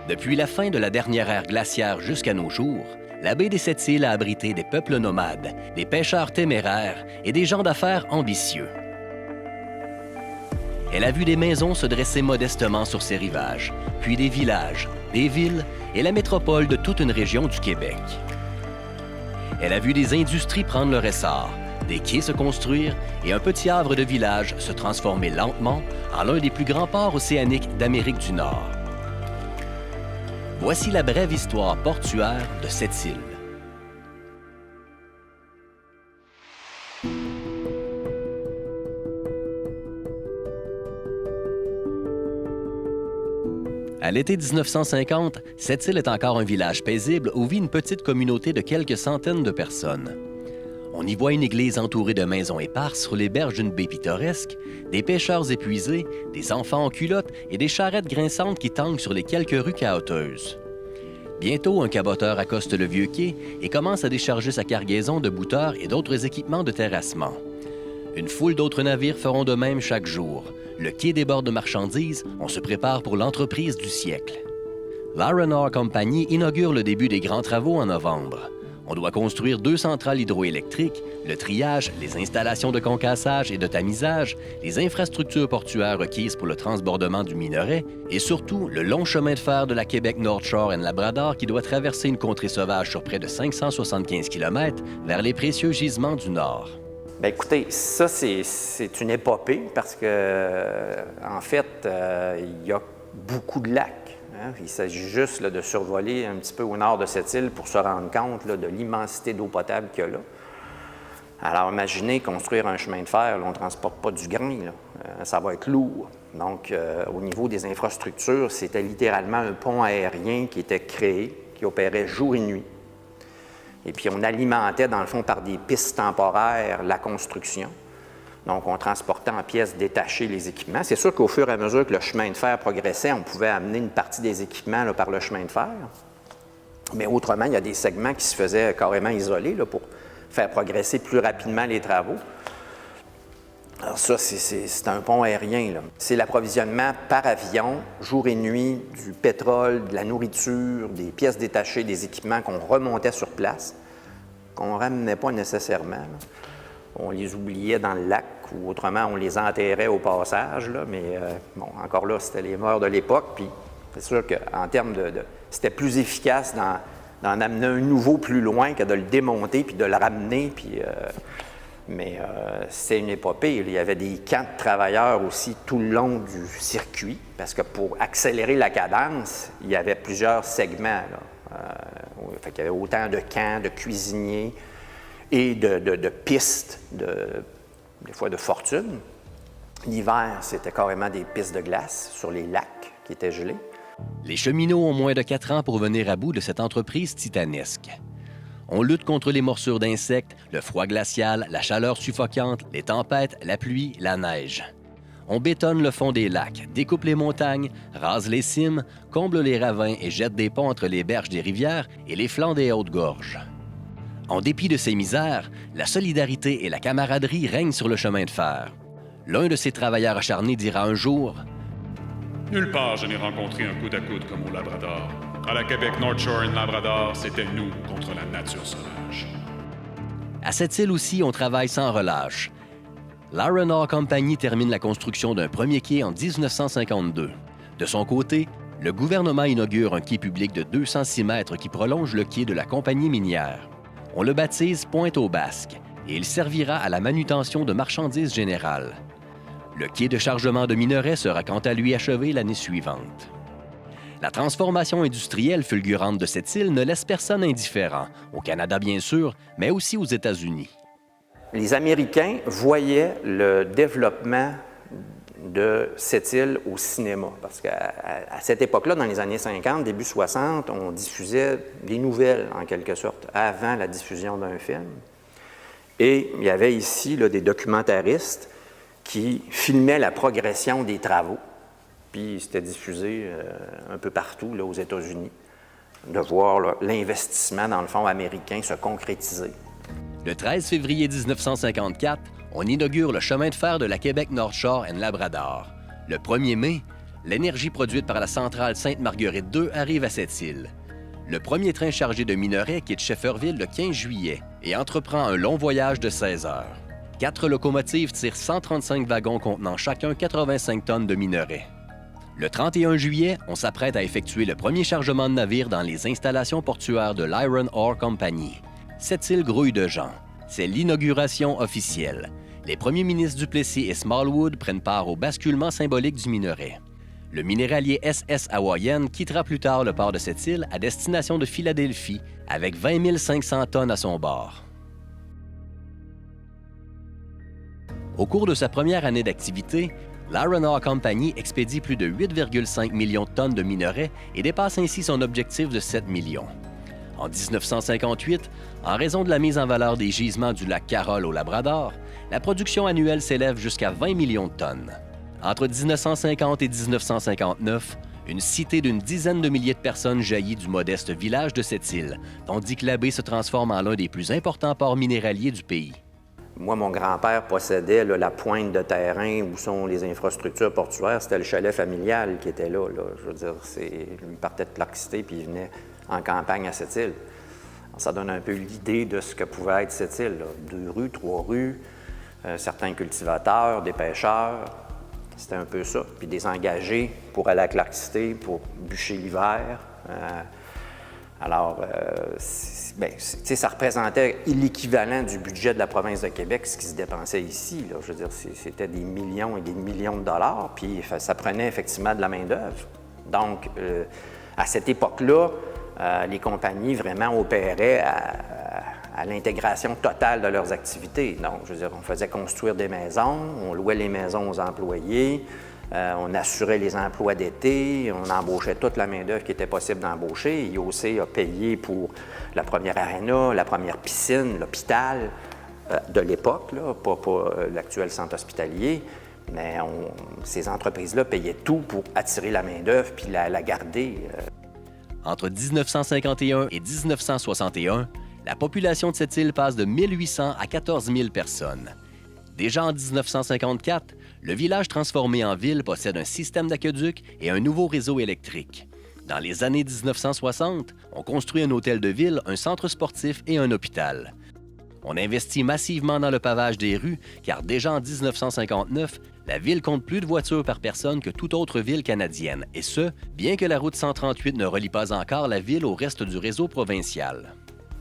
Depuis la fin de la dernière ère glaciaire jusqu'à nos jours, la baie des Sept-Îles a abrité des peuples nomades, des pêcheurs téméraires et des gens d'affaires ambitieux. Elle a vu des maisons se dresser modestement sur ses rivages, puis des villages, des villes et la métropole de toute une région du Québec. Elle a vu des industries prendre leur essor, des quais se construire et un petit havre de village se transformer lentement en l'un des plus grands ports océaniques d'Amérique du Nord. Voici la brève histoire portuaire de cette île. À l'été 1950, cette île est encore un village paisible où vit une petite communauté de quelques centaines de personnes. On y voit une église entourée de maisons éparses sur les berges d'une baie pittoresque, des pêcheurs épuisés, des enfants en culottes et des charrettes grinçantes qui tanguent sur les quelques rues caoteuses. Bientôt, un caboteur accoste le vieux quai et commence à décharger sa cargaison de bouteurs et d'autres équipements de terrassement. Une foule d'autres navires feront de même chaque jour. Le quai déborde de marchandises, on se prépare pour l'entreprise du siècle. L'R&R Company inaugure le début des grands travaux en novembre. On doit construire 2 centrales hydroélectriques, le triage, les installations de concassage et de tamisage, les infrastructures portuaires requises pour le transbordement du minerai et surtout le long chemin de fer de la Québec North Shore and Labrador qui doit traverser une contrée sauvage sur près de 575 km vers les précieux gisements du Nord. Bien, écoutez, ça, c'est une épopée parce que, en fait, il y a beaucoup de lacs. Hein? Il s'agit juste là, de survoler un petit peu au nord de cette île pour se rendre compte là, de l'immensité d'eau potable qu'il y a là. Alors, imaginez construire un chemin de fer, là, on ne transporte pas du grain, là. Ça va être lourd. Donc, au niveau des infrastructures, c'était littéralement un pont aérien qui était créé, qui opérait jour et nuit. Et puis, on alimentait, dans le fond, par des pistes temporaires, la construction. Donc, on transportait en pièces détachées les équipements. C'est sûr qu'au fur et à mesure que le chemin de fer progressait, on pouvait amener une partie des équipements là, par le chemin de fer. Mais autrement, il y a des segments qui se faisaient carrément isolés là, pour faire progresser plus rapidement les travaux. Alors ça, c'est un pont aérien, là. C'est l'approvisionnement par avion, jour et nuit, du pétrole, de la nourriture, des pièces détachées, des équipements qu'on remontait sur place, qu'on ne ramenait pas nécessairement, là. On les oubliait dans le lac ou autrement, on les enterrait au passage, là, mais bon, encore là, c'était les mœurs de l'époque, puis c'est sûr qu'en termes c'était plus efficace d'en amener un nouveau plus loin que de le démonter puis de le ramener, puis... Mais c'est une épopée. Il y avait des camps de travailleurs aussi tout le long du circuit, parce que pour accélérer la cadence, il y avait plusieurs segments. Fait qu'il y avait autant de camps, de cuisiniers et de pistes, des fois de fortune. L'hiver, c'était carrément des pistes de glace sur les lacs qui étaient gelés. Les cheminots ont moins de 4 ans pour venir à bout de cette entreprise titanesque. On lutte contre les morsures d'insectes, le froid glacial, la chaleur suffocante, les tempêtes, la pluie, la neige. On bétonne le fond des lacs, découpe les montagnes, rase les cimes, comble les ravins et jette des ponts entre les berges des rivières et les flancs des hautes gorges. En dépit de ces misères, la solidarité et la camaraderie règnent sur le chemin de fer. L'un de ces travailleurs acharnés dira un jour « Nulle part je n'ai rencontré un coude à coude comme au Labrador. À la Québec North Shore and Labrador, c'était nous contre la nature sauvage. » À cette île aussi, on travaille sans relâche. L'R&R Company termine la construction d'un premier quai en 1952. De son côté, le gouvernement inaugure un quai public de 206 mètres qui prolonge le quai de la compagnie minière. On le baptise Pointe-aux-Basques et il servira à la manutention de marchandises générales. Le quai de chargement de minerais sera quant à lui achevé l'année suivante. La transformation industrielle fulgurante de cette île ne laisse personne indifférent, au Canada bien sûr, mais aussi aux États-Unis. Les Américains voyaient le développement de cette île au cinéma, parce qu'à cette époque-là, dans les années 50, début 60, on diffusait des nouvelles, en quelque sorte, avant la diffusion d'un film. Et il y avait ici là, des documentaristes qui filmaient la progression des travaux. Puis c'était diffusé un peu partout là, aux États-Unis, de voir l'investissement dans le fond américain se concrétiser. Le 13 février 1954, on inaugure le chemin de fer de la Québec North Shore and Labrador. Le 1er mai, l'énergie produite par la centrale Sainte-Marguerite II arrive à cette île. Le premier train chargé de minerais quitte Shefferville le 15 juillet et entreprend un long voyage de 16 heures. 4 locomotives tirent 135 wagons contenant chacun 85 tonnes de minerais. Le 31 juillet, on s'apprête à effectuer le premier chargement de navires dans les installations portuaires de l'Iron Ore Company. Cette île grouille de gens. C'est l'inauguration officielle. Les premiers ministres Duplessis et Smallwood prennent part au basculement symbolique du minerai. Le minéralier SS Hawaïen quittera plus tard le port de cette île à destination de Philadelphie avec 20 500 tonnes à son bord. Au cours de sa première année d'activité, l'Iron Ore Company expédie plus de 8,5 millions de tonnes de minerais et dépasse ainsi son objectif de 7 millions. En 1958, en raison de la mise en valeur des gisements du lac Carroll au Labrador, la production annuelle s'élève jusqu'à 20 millions de tonnes. Entre 1950 et 1959, une cité d'une dizaine de milliers de personnes jaillit du modeste village de cette île, tandis que la baie se transforme en l'un des plus importants ports minéraliers du pays. Moi, mon grand-père possédait là, la pointe de terrain où sont les infrastructures portuaires. C'était le chalet familial qui était là. Je veux dire, lui partait de Clark City puis il venait en campagne à cette île. Alors, ça donne un peu l'idée de ce que pouvait être cette île. 2 rues, 3 rues, certains cultivateurs, des pêcheurs. C'était un peu ça. Puis des engagés pour aller à Clark City, pour bûcher l'hiver. Ça représentait l'équivalent du budget de la province de Québec, ce qui se dépensait ici. Là. Je veux dire, c'était des millions et des millions de dollars, puis ça prenait effectivement de la main-d'œuvre. Donc, à cette époque-là, les compagnies vraiment opéraient à l'intégration totale de leurs activités. Donc, je veux dire, on faisait construire des maisons, on louait les maisons aux employés, on assurait les emplois d'été, on embauchait toute la main-d'œuvre qui était possible d'embaucher. IOC a payé pour la première aréna, la première piscine, l'hôpital de l'époque, pas l'actuel centre hospitalier, mais ces entreprises-là payaient tout pour attirer la main-d'œuvre puis la garder. Entre 1951 et 1961, la population de cette île passe de 1800 à 14 000 personnes. Déjà en 1954, le village transformé en ville possède un système d'aqueduc et un nouveau réseau électrique. Dans les années 1960, on construit un hôtel de ville, un centre sportif et un hôpital. On investit massivement dans le pavage des rues, car déjà en 1959, la ville compte plus de voitures par personne que toute autre ville canadienne, et ce, bien que la route 138 ne relie pas encore la ville au reste du réseau provincial.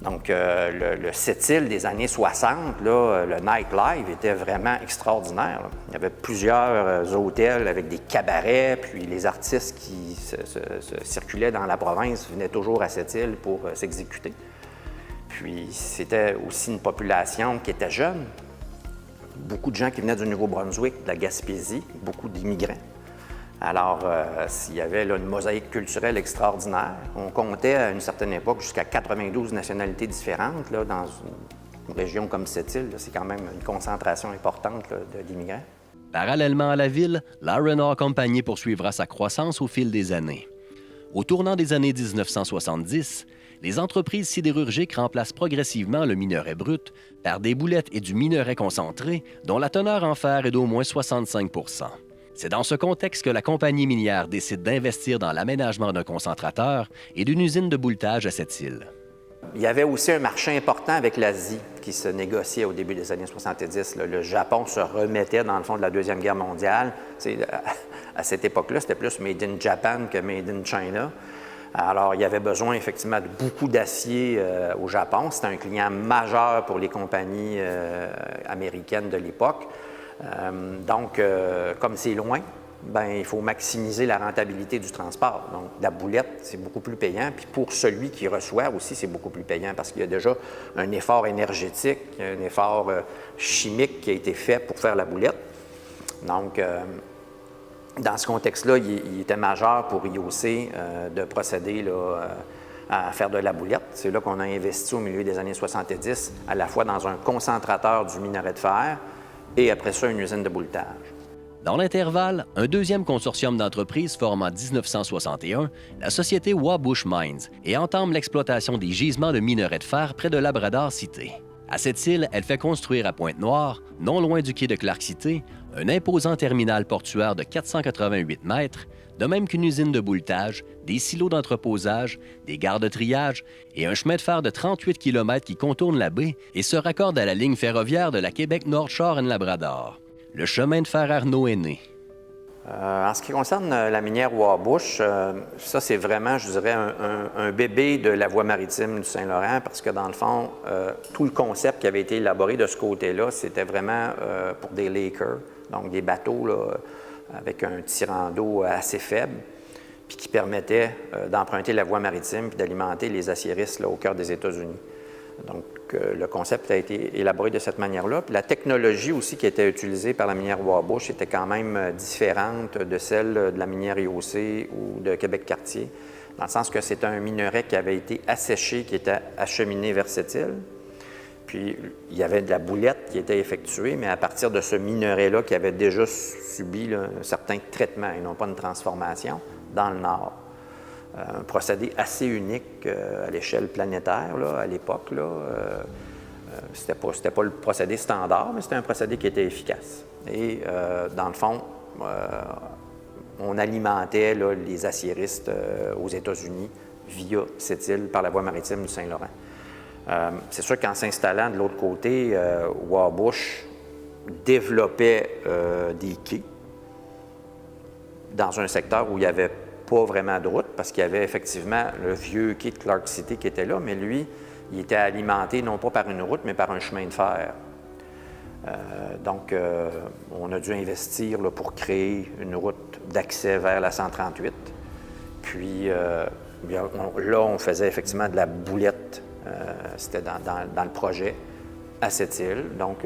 Donc, le Sept-Îles des années 60, là, le nightlife était vraiment extraordinaire. Là. Il y avait plusieurs hôtels avec des cabarets, puis les artistes qui circulaient dans la province venaient toujours à Sept-Îles pour s'exécuter. Puis, c'était aussi une population qui était jeune. Beaucoup de gens qui venaient du Nouveau-Brunswick, de la Gaspésie, beaucoup d'immigrants. Alors, il y avait là, une mosaïque culturelle extraordinaire. On comptait à une certaine époque jusqu'à 92 nationalités différentes là, dans une région comme cette île. C'est quand même une concentration importante d'immigrants. Parallèlement à la ville, l'Iron Ore Company poursuivra sa croissance au fil des années. Au tournant des années 1970, les entreprises sidérurgiques remplacent progressivement le minerai brut par des boulettes et du minerai concentré dont la teneur en fer est d'au moins 65 %. C'est dans ce contexte que la compagnie minière décide d'investir dans l'aménagement d'un concentrateur et d'une usine de bouletage à cette île. Il y avait aussi un marché important avec l'Asie qui se négociait au début des années 70. Là. Le Japon se remettait dans le fond de la Deuxième Guerre mondiale. À cette époque-là, c'était plus Made in Japan que Made in China. Alors, il y avait besoin effectivement de beaucoup d'acier au Japon. C'était un client majeur pour les compagnies américaines de l'époque. Donc, comme c'est loin, il faut maximiser la rentabilité du transport. Donc, la boulette, c'est beaucoup plus payant. Puis pour celui qui reçoit aussi, c'est beaucoup plus payant parce qu'il y a déjà un effort énergétique, un effort chimique qui a été fait pour faire la boulette. Donc, dans ce contexte-là, il était majeur pour IOC de procéder là, à faire de la boulette. C'est là qu'on a investi au milieu des années 70, à la fois dans un concentrateur du minerai de fer, et après ça, une usine de bouletage. Dans l'intervalle, un deuxième consortium d'entreprises forme en 1961 la société Wabush Mines et entame l'exploitation des gisements de minerai de fer près de Labrador City. À cette île, elle fait construire à Pointe-Noire, non loin du quai de Clark City, un imposant terminal portuaire de 488 mètres, de même qu'une usine de bouletage, des silos d'entreposage, des gares de triage et un chemin de fer de 38 km qui contourne la baie et se raccorde à la ligne ferroviaire de la Québec North Shore and Labrador. Le chemin de fer Arnaud est né. En ce qui concerne la minière Wabush, ça c'est vraiment, je dirais, un bébé de la voie maritime du Saint-Laurent parce que dans le fond, tout le concept qui avait été élaboré de ce côté-là, c'était vraiment pour des lakers, donc des bateaux là, avec un tirant d'eau assez faible, puis qui permettait d'emprunter la voie maritime puis d'alimenter les aciéristes là, au cœur des États-Unis. Donc, le concept a été élaboré de cette manière-là. Puis la technologie aussi qui était utilisée par la minière Wabush était quand même différente de celle de la minière IOC ou de Québec-Cartier, dans le sens que c'était un minerai qui avait été asséché, qui était acheminé vers cette île. Puis, il y avait de la boulette qui était effectuée, mais à partir de ce minerai-là qui avait déjà subi là, un certain traitement et non pas une transformation dans le nord. Un procédé assez unique à l'échelle planétaire là, à l'époque. C'était pas le procédé standard, mais c'était un procédé qui était efficace. Et dans le fond, on alimentait là, les aciéristes aux États-Unis via cette île par la voie maritime du Saint-Laurent. C'est sûr qu'en s'installant de l'autre côté, Wabush développait des quais dans un secteur où il y avait pas vraiment de route, parce qu'il y avait effectivement le vieux quai de Clark City qui était là, mais lui, il était alimenté non pas par une route, mais par un chemin de fer. Donc, on a dû investir là, pour créer une route d'accès vers la 138. Puis, là, on faisait effectivement de la boulette. C'était dans le projet à cette île. Donc,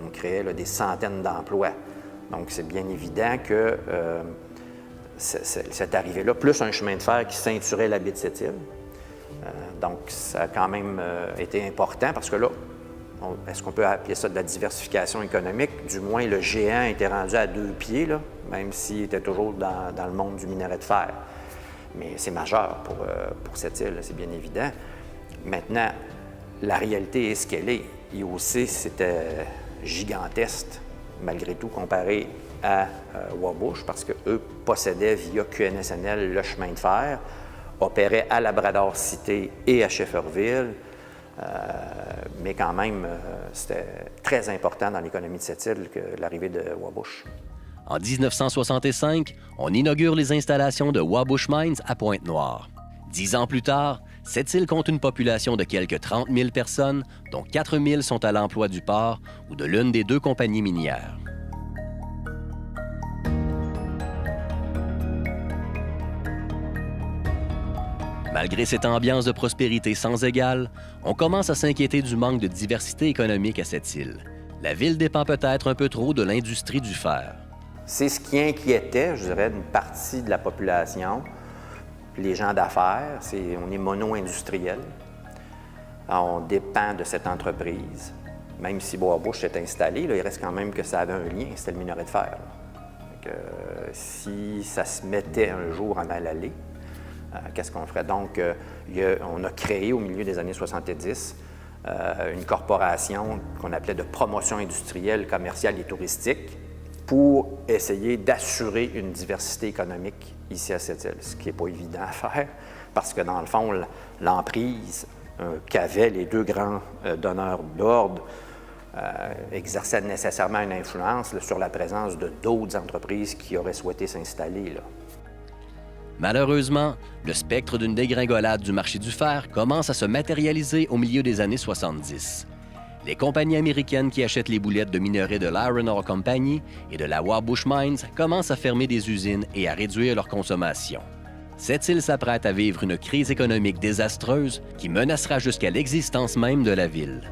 on créait là, des centaines d'emplois. Donc, c'est bien évident que cette arrivée-là, plus un chemin de fer qui ceinturait la baie de cette île. Donc, ça a quand même été important parce que là, est-ce qu'on peut appeler ça de la diversification économique? Du moins, le géant était rendu à 2 pieds, là, même s'il était toujours dans le monde du minerai de fer. Mais c'est majeur pour cette île, c'est bien évident. Maintenant, la réalité est ce qu'elle est. IOC, c'était gigantesque, malgré tout, comparé à Wabush, parce qu'eux possédaient via QNSNL le chemin de fer, opéraient à Labrador-Cité et à Shefferville, mais quand même, c'était très important dans l'économie de cette île que l'arrivée de Wabush. En 1965, on inaugure les installations de Wabush Mines à Pointe-Noire. 10 ans plus tard, cette île compte une population de quelques 30 000 personnes, dont 4 000 sont à l'emploi du port ou de l'une des 2 compagnies minières. Malgré cette ambiance de prospérité sans égale, on commence à s'inquiéter du manque de diversité économique à cette île. La ville dépend peut-être un peu trop de l'industrie du fer. C'est ce qui inquiétait, je dirais, une partie de la population. Les gens d'affaires, on est mono-industriel. On dépend de cette entreprise. Même si Wabush est installé, là, il reste quand même que ça avait un lien, c'était le minerai de fer. Donc, si ça se mettait un jour en aller, qu'est-ce qu'on ferait? Donc, on a créé au milieu des années 70 une corporation qu'on appelait de promotion industrielle, commerciale et touristique pour essayer d'assurer une diversité économique ici à cette île, ce qui n'est pas évident à faire parce que, dans le fond, l'emprise qu'avaient les 2 grands donneurs d'ordre exerçait nécessairement une influence là, sur la présence de d'autres entreprises qui auraient souhaité s'installer là. Malheureusement, le spectre d'une dégringolade du marché du fer commence à se matérialiser au milieu des années 70. Les compagnies américaines qui achètent les boulettes de minerai de l'Iron Ore Company et de la Wabush Mines commencent à fermer des usines et à réduire leur consommation. Cette île s'apprête à vivre une crise économique désastreuse qui menacera jusqu'à l'existence même de la ville.